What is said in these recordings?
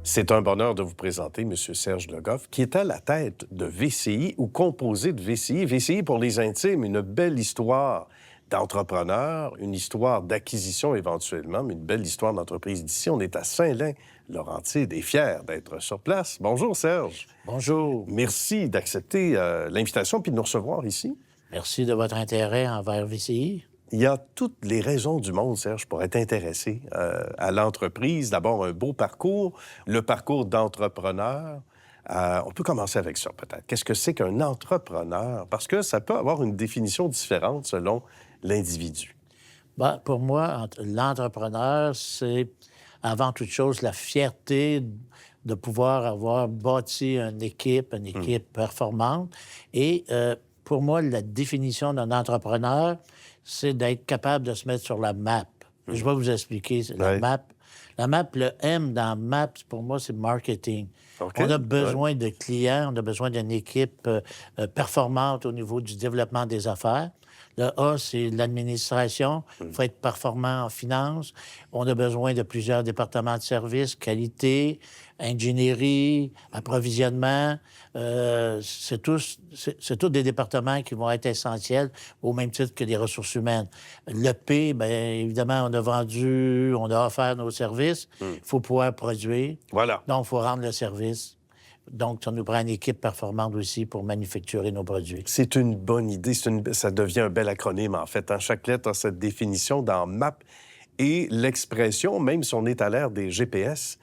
C'est un bonheur de vous présenter M. Serge Le Goff, qui est à la tête de VCI ou composé de VCI. VCI, pour les intimes, une belle histoire d'entrepreneur, une histoire d'acquisition éventuellement, mais une belle histoire d'entreprise d'ici. On est à Saint-Lin-Laurentide et fiers d'être sur place. Bonjour, Serge. Bonjour. Merci d'accepter l'invitation puis de nous recevoir ici. Merci de votre intérêt envers VCI. Il y a toutes les raisons du monde, Serge, pour être intéressé à l'entreprise. D'abord, un beau parcours, le parcours d'entrepreneur. On peut commencer avec ça, peut-être. Qu'est-ce que c'est qu'un entrepreneur? Parce que ça peut avoir une définition différente selon l'individu. Bien, pour moi, l'entrepreneur, c'est avant toute chose la fierté de pouvoir avoir bâti une équipe performante. Et pour moi, la définition d'un entrepreneur, c'est d'être capable de se mettre sur la map. Je vais vous expliquer la map. La map, le M dans map, pour moi, c'est marketing. Okay. On a besoin de clients, on a besoin d'une équipe performante au niveau du développement des affaires. Le A, c'est l'administration. Il faut être performant en finance. On a besoin de plusieurs départements de services, qualité, ingénierie, approvisionnement. C'est tous des départements qui vont être essentiels au même titre que les ressources humaines. Le P, bien évidemment, on a vendu, on a offert nos services. Il faut pouvoir produire. Voilà. Donc, il faut rendre le service. Donc, ça nous prend une équipe performante aussi pour manufacturer nos produits. C'est une bonne idée. Ça devient un bel acronyme, en fait. Chaque lettre a cette définition dans MAP. Et l'expression, même si on est à l'ère des GPS,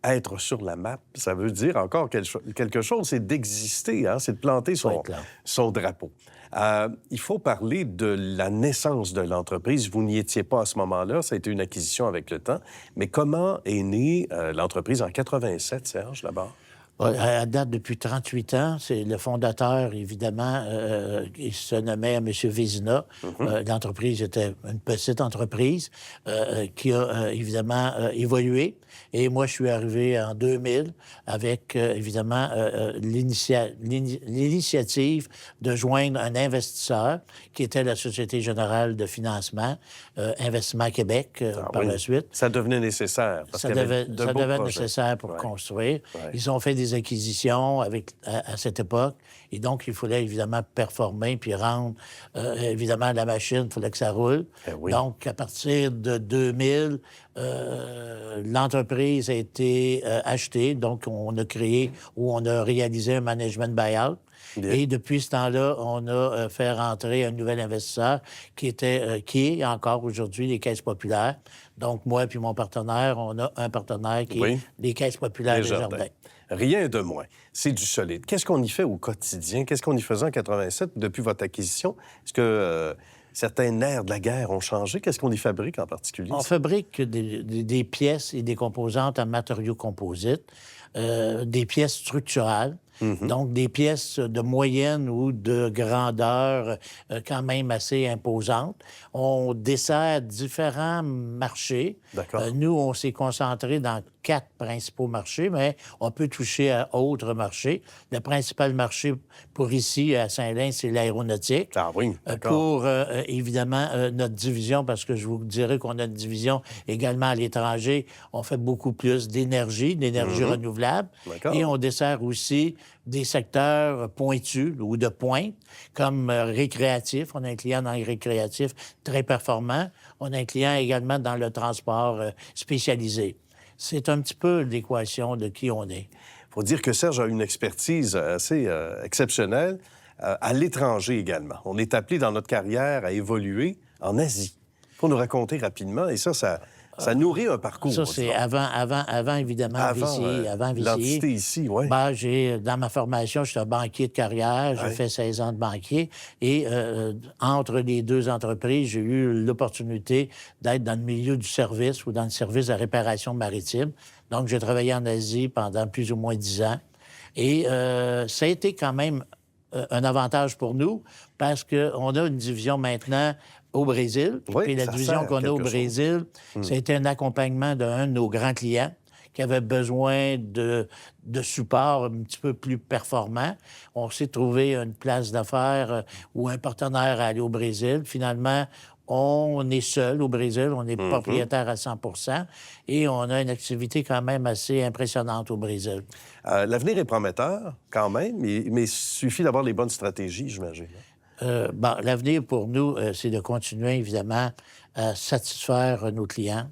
être sur la map, ça veut dire encore quelque chose, c'est d'exister, hein? C'est de planter son drapeau. Il faut parler de la naissance de l'entreprise. Vous n'y étiez pas à ce moment-là, ça a été une acquisition avec le temps. Mais comment est née l'entreprise en 87, Serge, là-bas? Elle date depuis 38 ans. C'est le fondateur, évidemment, il se nommait M. Vézina. L'entreprise était une petite entreprise qui a évidemment évolué. Et moi, je suis arrivé en 2000 avec, évidemment, l'initiative de joindre un investisseur qui était la Société générale de financement, Investissement Québec, par la suite. Ça devenait nécessaire. Ça devait nécessaire pour construire. Ouais. Ils ont fait des acquisitions à cette époque. Et donc, il fallait évidemment performer puis rendre, évidemment, la machine, il fallait que ça roule. Oui. Donc, à partir de 2000, l'entreprise a été achetée. Donc, on a créé ou on a réalisé un management buyout. Bien. Et depuis ce temps-là, on a fait rentrer un nouvel investisseur qui est encore aujourd'hui les Caisses populaires. Donc, moi et mon partenaire, on a un partenaire qui est les Caisses populaires Desjardins. Rien de moins. C'est du solide. Qu'est-ce qu'on y fait au quotidien? Qu'est-ce qu'on y faisait en 87 depuis votre acquisition? Est-ce que certains nerfs de la guerre ont changé? Qu'est-ce qu'on y fabrique en particulier? On fabrique des pièces et des composantes en matériaux composites, des pièces structurales. Donc, des pièces de moyenne ou de grandeur quand même assez imposantes. On dessert différents marchés. Nous, on s'est concentré dans 4 principaux marchés, mais on peut toucher à autres marchés. Le principal marché pour ici, à Saint-Lin, c'est l'aéronautique. Ah oui, pour, évidemment, notre division, parce que je vous dirais qu'on a une division également à l'étranger, on fait beaucoup plus d'énergie renouvelable. Et on dessert aussi des secteurs pointus ou de pointe, comme récréatif. On a un client dans le récréatif très performant. On a un client également dans le transport spécialisé. C'est un petit peu l'équation de qui on est. Il faut dire que Serge a une expertise assez exceptionnelle à l'étranger également. On est appelé dans notre carrière à évoluer en Asie. Il faut nous raconter rapidement, et ça nourrit un parcours. Ça, c'est avant évidemment, VCI. L'entité ici, oui. Dans ma formation, je suis un banquier de carrière. J'ai fait 16 ans de banquier. Et entre les deux entreprises, j'ai eu l'opportunité d'être dans le milieu du service ou dans le service de réparation maritime. Donc, j'ai travaillé en Asie pendant plus ou moins 10 ans. Et ça a été quand même un avantage pour nous parce qu'on a une division maintenant au Brésil. Oui, puis la division qu'on a au Brésil, ça a été un accompagnement d'un de nos grands clients qui avait besoin de support un petit peu plus performant. On s'est trouvé une place d'affaires ou un partenaire à aller au Brésil. Finalement, on est seul au Brésil, on est propriétaire à 100 et on a une activité quand même assez impressionnante au Brésil. L'avenir est prometteur, quand même, mais il suffit d'avoir les bonnes stratégies, j'imagine. Bon, l'avenir pour nous, c'est de continuer, évidemment, à satisfaire nos clients.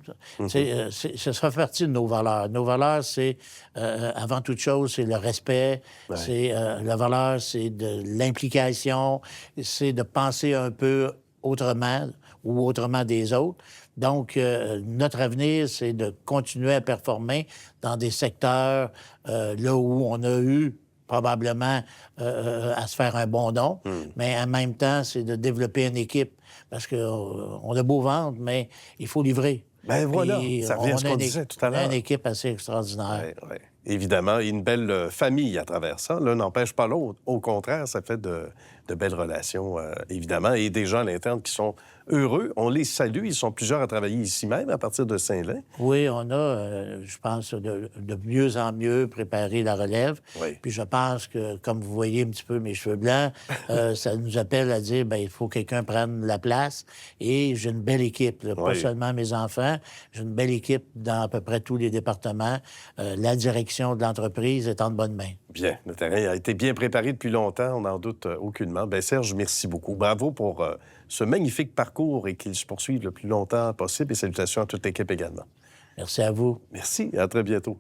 Ça fait partie de nos valeurs. Nos valeurs, c'est, avant toute chose, c'est le respect. Ouais. La valeur, c'est de l'implication. C'est de penser un peu autrement ou autrement des autres. Donc, notre avenir, c'est de continuer à performer dans des secteurs là où on a eu probablement à se faire un bon nom, mais en même temps, c'est de développer une équipe, parce qu'on a beau vendre, mais il faut livrer. Ben voilà, ça revient à ce qu'on disait tout à l'heure. On a une équipe assez extraordinaire. Oui, oui. Évidemment, une belle famille à travers ça. L'un n'empêche pas l'autre. Au contraire, ça fait de belles relations, évidemment, et des gens à l'interne qui sont heureux. On les salue. Ils sont plusieurs à travailler ici même, à partir de Saint-Lin. Oui, on a, je pense, de mieux en mieux préparé la relève. Oui. Puis je pense que, comme vous voyez un petit peu mes cheveux blancs, ça nous appelle à dire, bien, il faut que quelqu'un prenne la place. Et j'ai une belle équipe, là, pas seulement mes enfants. J'ai une belle équipe dans à peu près tous les départements. La direction de l'entreprise est en de bonnes mains. Bien. Le terrain a été bien préparé depuis longtemps, on n'en doute aucunement. Bien, Serge, merci beaucoup. Bravo pour ce magnifique parcours et qu'il se poursuive le plus longtemps possible. Et salutations à toute l'équipe également. Merci à vous. Merci et à très bientôt.